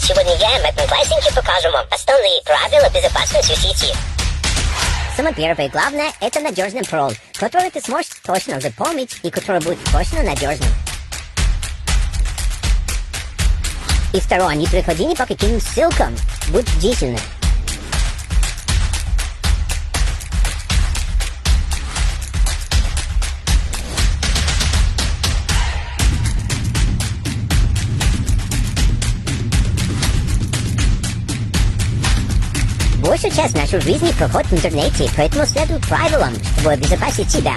Сегодня я и одноклассники покажем вам основные правила безопасности в сети. Самое первое и главное – это надежный пароль, который ты сможешь точно запомнить и который будет точно надежным. И второе, не приходи ни по каким ссылкам, будь бдительны. Большую часть нашей жизни проходит в интернете, поэтому следуй правилам, чтобы обезопасить себя.